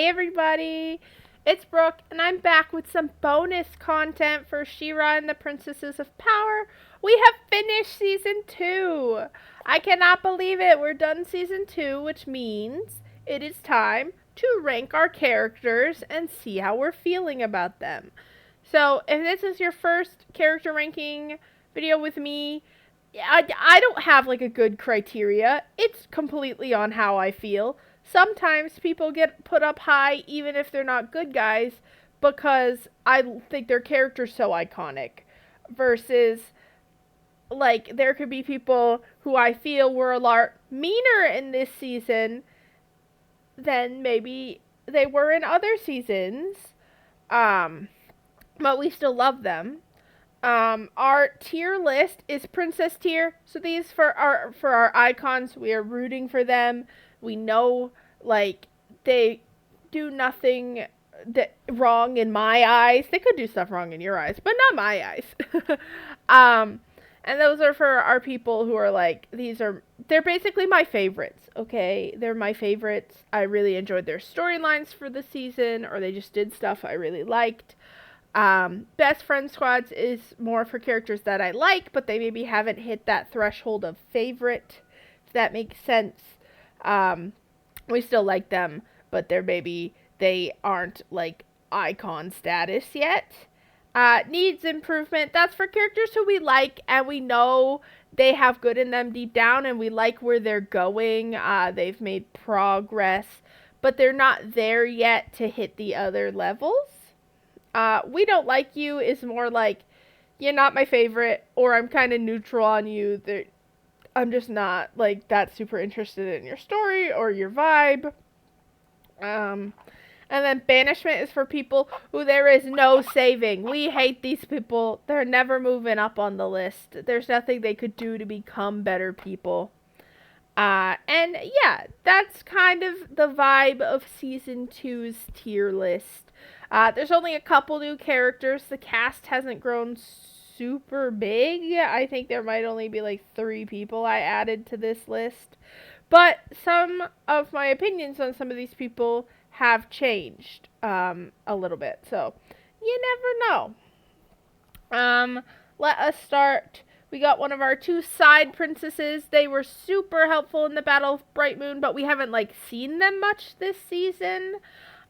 Hey everybody, it's Brooke, and I'm back with some bonus content for She-Ra and the Princesses of Power. We have finished season 2. I cannot believe it. We're done season 2, which means it is time to rank our characters and see how we're feeling about them. So, if this is your first character ranking video with me, I don't have like a good criteria. It's completely on how I feel. Sometimes people get put up high even if they're not good guys because I think their character's so iconic. Versus, like, there could be people who I feel were a lot meaner in this season than maybe they were in other seasons. Um, but we still love them. Our tier list is princess tier. So these for our icons, we are rooting for them. We know like they do nothing wrong in my eyes. They could do stuff wrong in your eyes, but not my eyes. um, and those are for our people who are like they're basically my favorites. Okay, they're my favorites. I really enjoyed their storylines for the season, or they just did stuff I really liked. Best friend squads is more for characters that I like, but they maybe haven't hit that threshold of favorite, if that makes sense. Um, we still like them, but they aren't like icon status yet. Needs improvement. That's for characters who we like and we know they have good in them deep down and we like where they're going. They've made progress, but they're not there yet to hit the other levels. We don't like you is more like you're not my favorite, or I'm kind of neutral on you. I'm just not like that super interested in your story or your vibe. And then banishment is for people who there is no saving. We hate these people. They're never moving up on the list. There's nothing they could do to become better people. And yeah, that's kind of the vibe of season 2's tier list. There's only a couple new characters. The cast hasn't grown super big. I think there might only be like 3 people I added to this list. But some of my opinions on some of these people have changed a little bit. So you never know. Let us start. We got one of our 2 side princesses. They were super helpful in the Battle of Bright Moon, but we haven't like seen them much this season.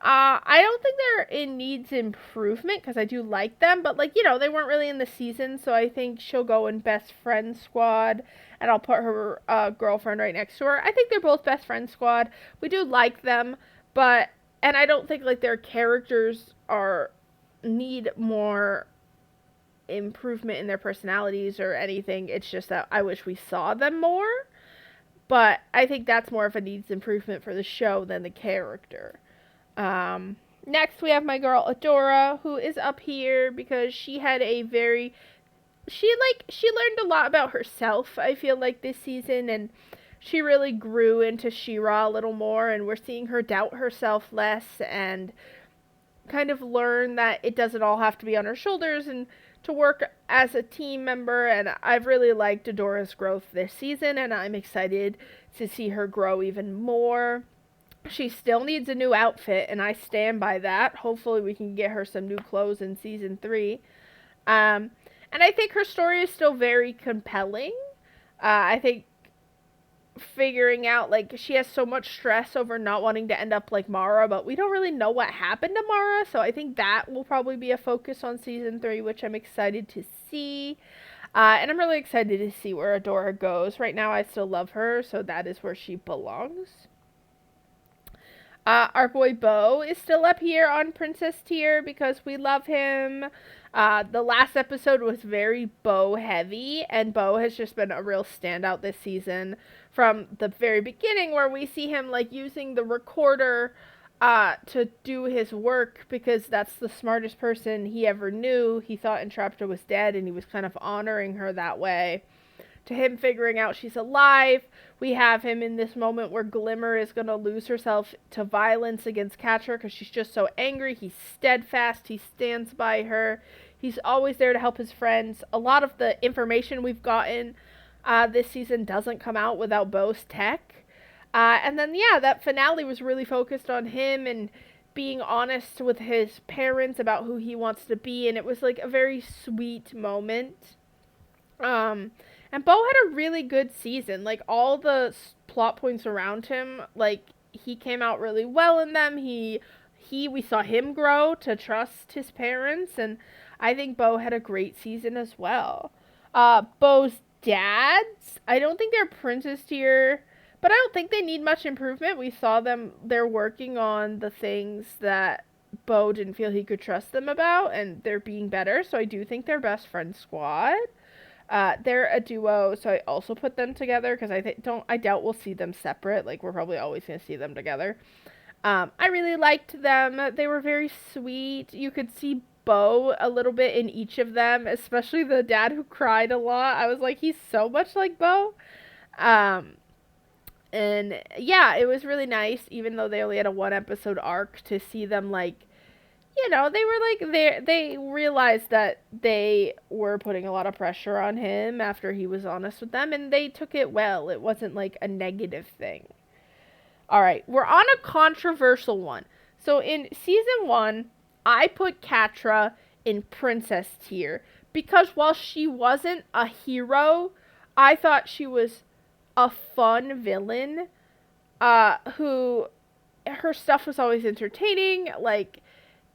I don't think they're in needs improvement because I do like them, but like, they weren't really in the season, so I think she'll go in best friend squad, and I'll put her girlfriend right next to her. I think they're both best friend squad. We do like them, and I don't think like their characters need more improvement in their personalities or anything. It's just that I wish we saw them more, but I think that's more of a needs improvement for the show than the character. Next we have my girl Adora, who is up here because she had she learned a lot about herself, I feel like, this season, and she really grew into She-Ra a little more, and we're seeing her doubt herself less and kind of learn that it doesn't all have to be on her shoulders and to work as a team member. And I've really liked Adora's growth this season, and I'm excited to see her grow even more. She still needs a new outfit, and I stand by that. Hopefully we can get her some new clothes in season 3. And I think her story is still very compelling. I think figuring out, like, she has so much stress over not wanting to end up like Mara, but we don't really know what happened to Mara, so I think that will probably be a focus on season 3, which I'm excited to see. And I'm really excited to see where Adora goes. Right now I still love her, so that is where she belongs. Our boy Bo is still up here on princess tier because we love him. The last episode was very Bo heavy, and Bo has just been a real standout this season from the very beginning, where we see him like using the recorder to do his work because that's the smartest person he ever knew. He thought Entrapta was dead, and he was kind of honoring her that way. To him figuring out she's alive. We have him in this moment where Glimmer is going to lose herself to violence against Catra because she's just so angry. He's steadfast. He stands by her. He's always there to help his friends. A lot of the information we've gotten this season doesn't come out without Bo's tech. And then, yeah, that finale was really focused on him and being honest with his parents about who he wants to be, and it was like a very sweet moment. And Bo had a really good season. Like, all the plot points around him, like, he came out really well in them. We saw him grow to trust his parents, and I think Bo had a great season as well. Bo's dads, I don't think they're princess tier, but I don't think they need much improvement. We saw they're working on the things that Bo didn't feel he could trust them about, and they're being better, so I do think they're best friend squad. They're a duo, so I also put them together because I doubt we'll see them separate. Like, we're probably always gonna see them together. I really liked them. They were very sweet. You could see Bo a little bit in each of them, especially the dad who cried a lot. I was like, he's so much like Bo. Um, and yeah, it was really nice, even though they only had a 1 episode arc, to see them, like, they were like, they realized that they were putting a lot of pressure on him after he was honest with them, and they took it well. It wasn't like a negative thing. All right, we're on a controversial one. So in season 1, I put Catra in princess tier because while she wasn't a hero, I thought she was a fun villain who, her stuff was always entertaining. Like,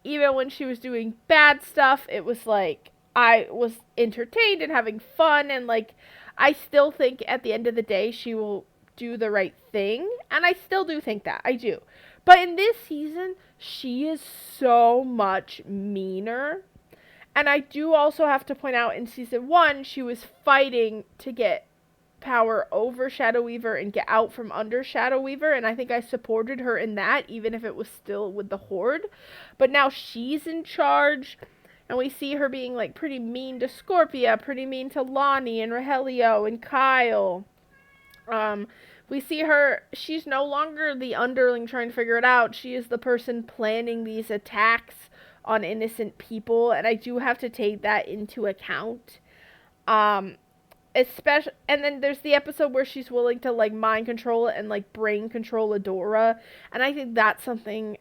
even when she was doing bad stuff, it was like I was entertained and having fun, and like, I still think at the end of the day she will do the right thing, and I still do think that. I do. But in this season, she is so much meaner. And I do also have to point out, in season 1, she was fighting to get power over Shadow Weaver and get out from under Shadow Weaver, and I think I supported her in that, even if it was still with the Horde. But now she's in charge, and we see her being like pretty mean to Scorpia, pretty mean to Lonnie and Rogelio and Kyle. We see her, she's no longer the underling trying to figure it out. She is the person planning these attacks on innocent people, and I do have to take that into account. Especially, and then there's the episode where she's willing to like mind control and like brain control Adora, and I think that's something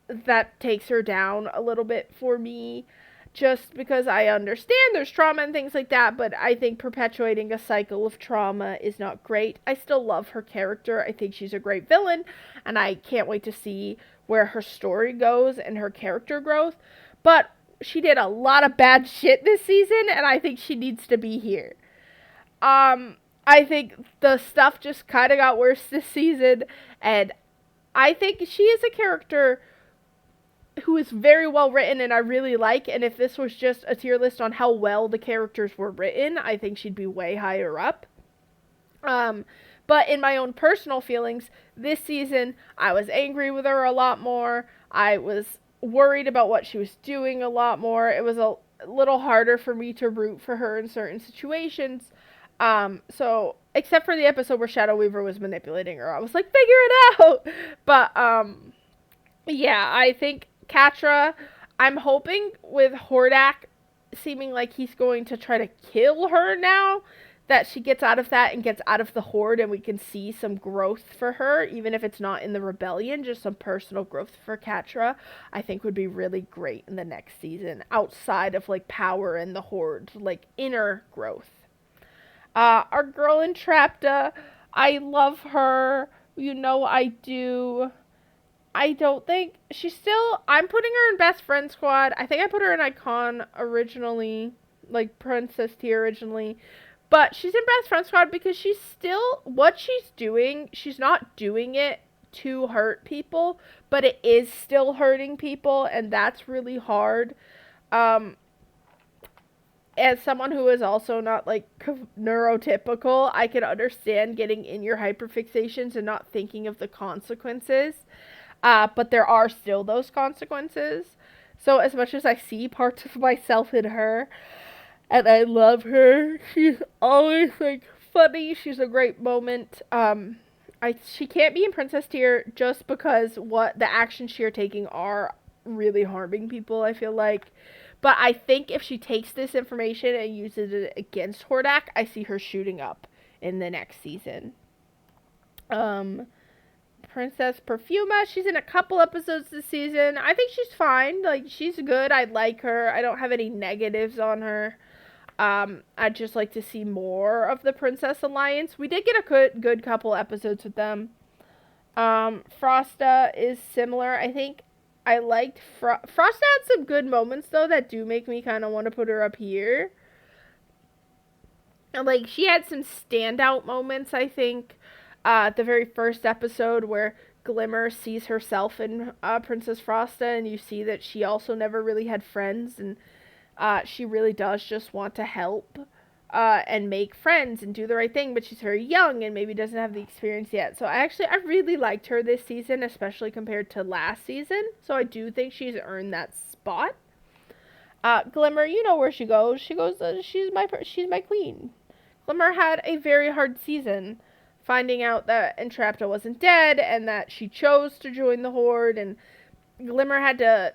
that takes her down a little bit for me, just because I understand there's trauma and things like that, but I think perpetuating a cycle of trauma is not great. I still love her character. I think she's a great villain, and I can't wait to see where her story goes and her character growth, but she did a lot of bad shit this season, and I think she needs to be here. I think the stuff just kind of got worse this season, and I think she is a character who is very well written and I really like, and if this was just a tier list on how well the characters were written, I think she'd be way higher up. But in my own personal feelings, this season, I was angry with her a lot more. I was worried about what she was doing a lot more. It was a little harder for me to root for her in certain situations. So, except for the episode where Shadow Weaver was manipulating her, I was like, figure it out! But, yeah, I think Catra, I'm hoping with Hordak seeming like he's going to try to kill her now, that she gets out of that and gets out of the Horde, and we can see some growth for her, even if it's not in the rebellion, just some personal growth for Catra, I think would be really great in the next season, outside of, like, power in the Horde, like, inner growth. Our girl Entrapta, I love her, I do. I don't think I'm putting her in best friend squad. I think I put her in icon originally, like princess tier originally, but she's in best friend squad because what she's doing, she's not doing it to hurt people, but it is still hurting people, and that's really hard. As someone who is also not, like, neurotypical, I can understand getting in your hyperfixations and not thinking of the consequences. But there are still those consequences. So as much as I see parts of myself in her, and I love her, she's always, like, funny. She's a great moment. She can't be in princess tier just because what the actions she's taking are really harming people, I feel like. But I think if she takes this information and uses it against Hordak, I see her shooting up in the next season. Princess Perfuma. She's in a couple episodes this season. I think she's fine. Like, she's good. I like her. I don't have any negatives on her. I'd just like to see more of the Princess Alliance. We did get a good couple episodes with them. Frosta is similar. I think I liked Frosta had some good moments though that do make me kind of want to put her up here. Like, she had some standout moments, I think. The very first episode where Glimmer sees herself in Princess Frosta, and you see that she also never really had friends, and she really does just want to help and make friends and do the right thing, but she's very young and maybe doesn't have the experience yet. So I really liked her this season, especially compared to last season. So I do think she's earned that spot. Glimmer, you know where she goes. She goes, she's my queen. Glimmer had a very hard season, finding out that Entrapta wasn't dead and that she chose to join the Horde, and Glimmer had to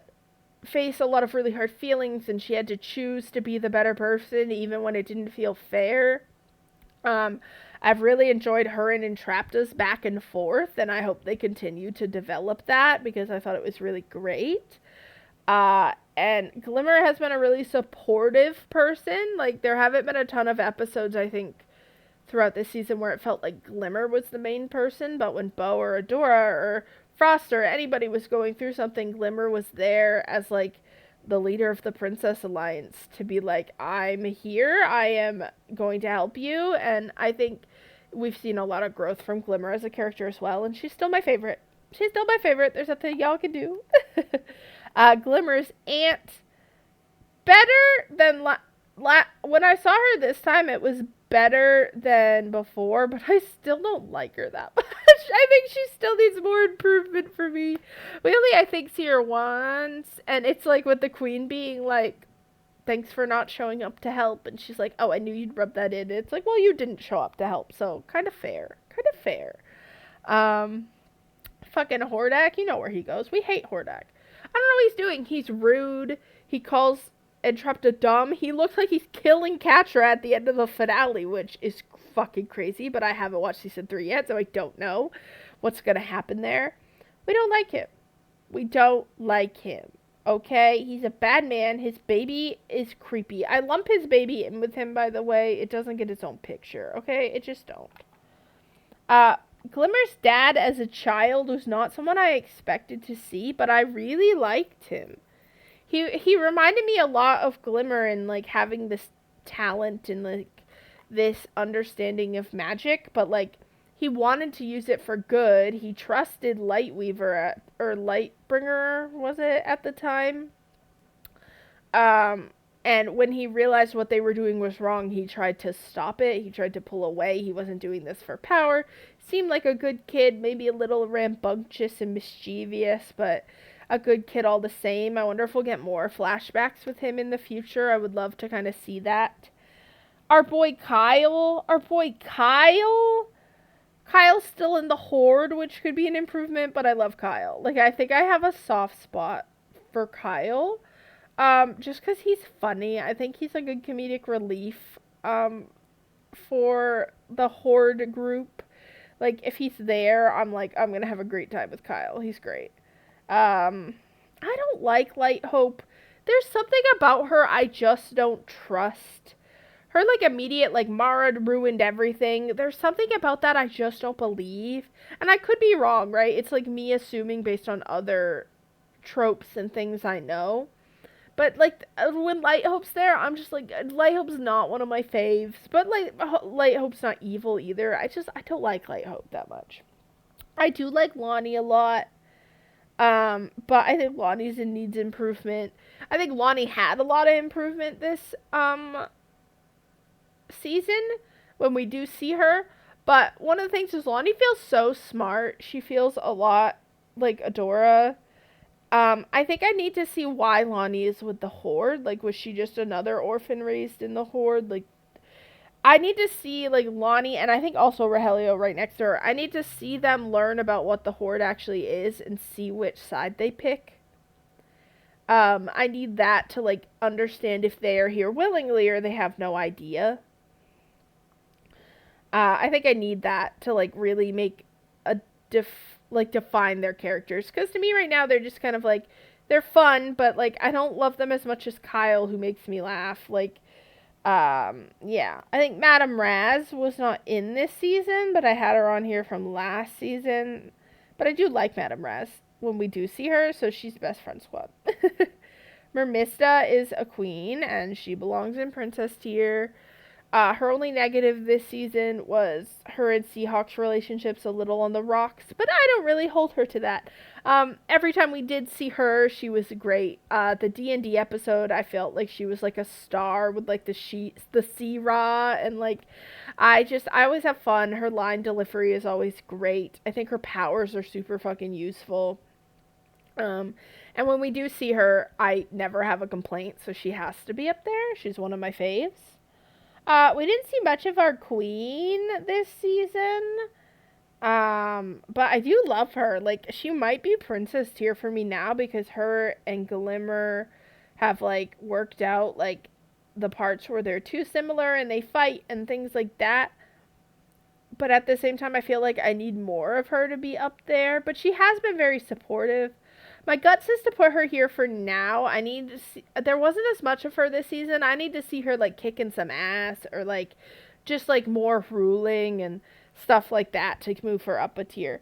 face a lot of really hard feelings, and she had to choose to be the better person even when it didn't feel fair. I've really enjoyed her and Entrapta's back and forth, and I hope they continue to develop that because I thought it was really great. And Glimmer has been a really supportive person. Like, there haven't been a ton of episodes, I think, throughout this season where it felt like Glimmer was the main person, but when Bow or Adora or Frost or anybody was going through something, Glimmer was there as, like, the leader of the Princess Alliance to be like, I'm here, I am going to help you, and I think we've seen a lot of growth from Glimmer as a character as well, and she's still my favorite. She's still my favorite. There's nothing y'all can do. Glimmer's aunt, better than when I saw her this time, it was better than before, but I still don't like her that much. I think she still needs more improvement for me. We only, I think, see her once, and it's like with the queen being like, thanks for not showing up to help, and she's like, oh, I knew you'd rub that in. It's like, well, you didn't show up to help, so kind of fair. Fucking Hordak, you know where he goes. We hate Hordak. I don't know what he's doing. He's rude. He calls Entrapta dumb. He looks like he's killing Catra at the end of the finale, which is fucking crazy, but I haven't watched season 3 yet, so I don't know what's gonna happen there. We don't like him. We don't like him. Okay? He's a bad man. His baby is creepy. I lump his baby in with him, by the way. It doesn't get its own picture. Okay? It just don't. Glimmer's dad as a child was not someone I expected to see, but I really liked him. He reminded me a lot of Glimmer in, like, having this talent and, like, this understanding of magic, but, like, he wanted to use it for good. He trusted Lightweaver or Lightbringer, was it, at the time? And when he realized what they were doing was wrong, he tried to stop it. He tried to pull away. He wasn't doing this for power. Seemed like a good kid, maybe a little rambunctious and mischievous, but a good kid all the same. I wonder if we'll get more flashbacks with him in the future. I would love to kind of see that. Our boy Kyle. Kyle's still in the Horde, which could be an improvement, but I love Kyle. Like, I think I have a soft spot for Kyle. Just because he's funny. I think he's a good comedic relief, for the Horde group. Like, if he's there, I'm like, I'm gonna have a great time with Kyle. He's great. I don't like Light Hope. There's something about her I just don't trust. Her, like, immediate, like, Mara ruined everything. There's something about that I just don't believe. And I could be wrong, right? It's, like, me assuming based on other tropes and things I know. But, like, when Light Hope's there, I'm just like, Light Hope's not one of my faves. But, like, Light Hope's not evil either. I don't like Light Hope that much. I do like Lonnie a lot. But I think Lonnie's needs improvement. I think Lonnie had a lot of improvement this, season when we do see her. But one of the things is Lonnie feels so smart. She feels a lot like Adora. I think I need to see why Lonnie is with the Horde. Like, was she just another orphan raised in the Horde? Like, I need to see, like, Lonnie, and I think also Rogelio right next to her. I need to see them learn about what the Horde actually is and see which side they pick. I need that to, like, understand if they are here willingly or they have no idea. I think I need that to, like, really make like define their characters. Because to me right now, they're just kind of like, they're fun, but like I don't love them as much as Kyle, who makes me laugh. Like, yeah, I think Madame Raz was not in this season, but I had her on here from last season. But I do like Madame Raz when we do see her, so she's best friend squad. Mermista is a queen, and she belongs in princess tier. Her only negative this season was her and Seahawk's relationship's a little on the rocks, but I don't really hold her to that. Every time we did see her, she was great. The D&D episode, I felt like she was like a star with like the Sea-Ra, and like, I always have fun. Her line delivery is always great. I think her powers are super fucking useful. And when we do see her, I never have a complaint, so she has to be up there. She's one of my faves. We didn't see much of our queen this season. But I do love her. Like, she might be princess tier for me now because her and Glimmer have, like, worked out, like, the parts where they're too similar and they fight and things like that. But at the same time, I feel like I need more of her to be up there. But she has been very supportive. My gut says to put her here for now. I need to see, there wasn't as much of her this season. I need to see her, like, kicking some ass or, like, just, like, more ruling and stuff like that to move her up a tier.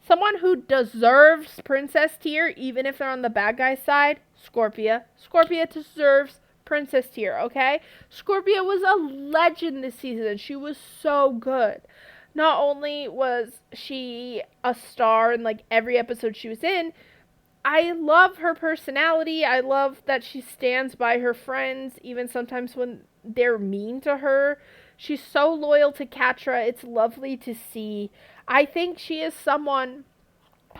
Someone who deserves princess tier, even if they're on the bad guy side, Scorpia. Scorpia deserves princess tier, okay? Scorpia was a legend this season. She was so good. Not only was she a star in, like, every episode she was in, I love her personality. I love that she stands by her friends, even sometimes when they're mean to her. She's so loyal to Catra. It's lovely to see. I think she is someone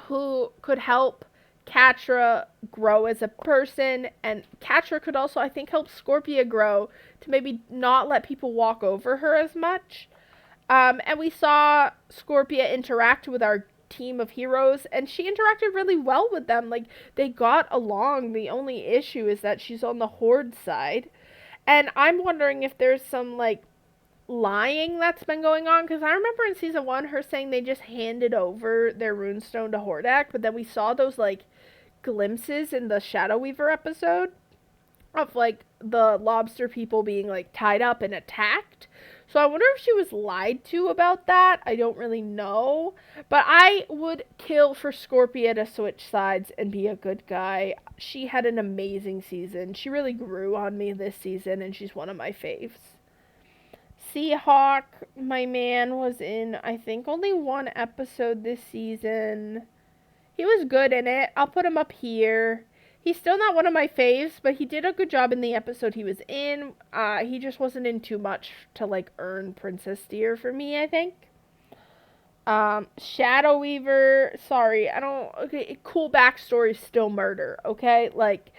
who could help Catra grow as a person, and Catra could also, I think, help Scorpia grow to maybe not let people walk over her as much. And we saw Scorpia interact with our team of heroes, and she interacted really well with them. Like, they got along. The only issue is that she's on the Horde side. And I'm wondering if there's some, like, lying that's been going on, because I remember in season 1 her saying they just handed over their runestone to Hordak, but then we saw those, like, glimpses in the Shadow Weaver episode of, like, the lobster people being, like, tied up and attacked. So I wonder if she was lied to about that. I don't really know. But I would kill for Scorpia to switch sides and be a good guy. She had an amazing season. She really grew on me this season, and she's one of my faves. Seahawk, my man, was in, I think, only one episode this season. He was good in it. I'll put him up here. He's still not one of my faves, but he did a good job in the episode he was in. He just wasn't in too much to, like, earn princess tier for me, I think. Shadow Weaver, sorry, okay, cool backstory, still murder, okay? Like,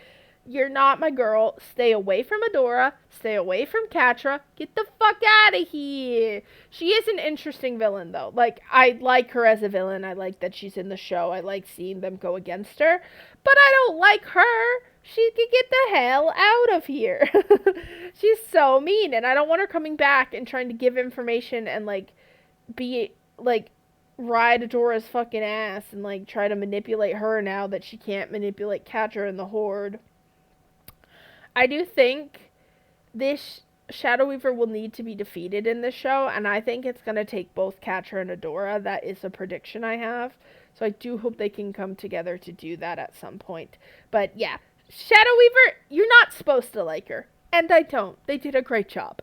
you're not my girl. Stay away from Adora. Stay away from Catra. Get the fuck out of here. She is an interesting villain, though. Like, I like her as a villain. I like that she's in the show. I like seeing them go against her. But I don't like her. She can get the hell out of here. She's so mean, and I don't want her coming back and trying to give information and, like, be, like, ride Adora's fucking ass and, like, try to manipulate her now that she can't manipulate Catra and the Horde. I do think this Shadow Weaver will need to be defeated in this show, and I think it's going to take both Catra and Adora. That is a prediction I have. So I do hope they can come together to do that at some point. But yeah, Shadow Weaver, you're not supposed to like her. And I don't. They did a great job.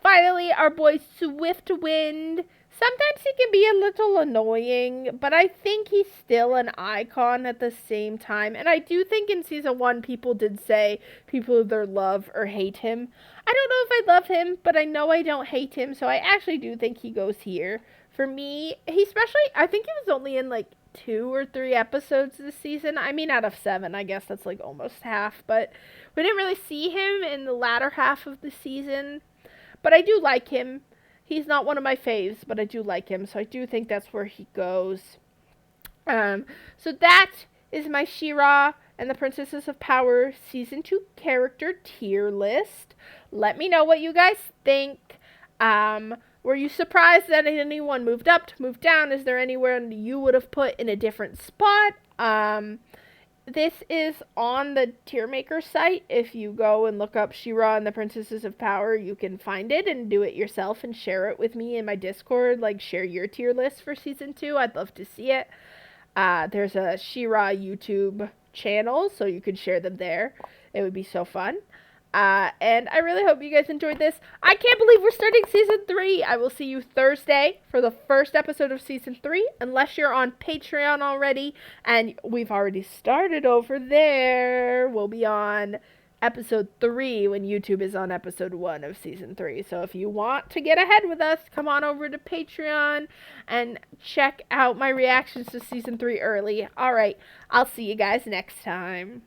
Finally, our boy Swiftwind. Sometimes he can be a little annoying, but I think he's still an icon at the same time. And I do think in season 1, people did say people either love or hate him. I don't know if I love him, but I know I don't hate him, so I actually do think he goes here. For me, I think he was only in, like, 2 or 3 episodes this season. I mean, out of 7, I guess that's, like, almost half. But we didn't really see him in the latter half of the season. But I do like him. He's not one of my faves, but I do like him, so I do think that's where he goes. So that is my She-Ra and the Princesses of Power Season 2 character tier list. Let me know what you guys think. Were you surprised that anyone moved up, moved down? Is there anywhere you would have put in a different spot? This is on the Tier Maker site. If you go and look up She-Ra and the Princesses of Power, you can find it and do it yourself and share it with me in my Discord. Like, share your tier list for season 2. I'd love to see it. There's a She-Ra YouTube channel, so you could share them there. It would be so fun. And I really hope you guys enjoyed this. I can't believe we're starting season 3. I will see you Thursday for the first episode of season 3, unless you're on Patreon already, and we've already started over there. We'll be on episode 3 when YouTube is on episode 1 of season 3. So if you want to get ahead with us, come on over to Patreon and check out my reactions to season 3 early. Alright, I'll see you guys next time.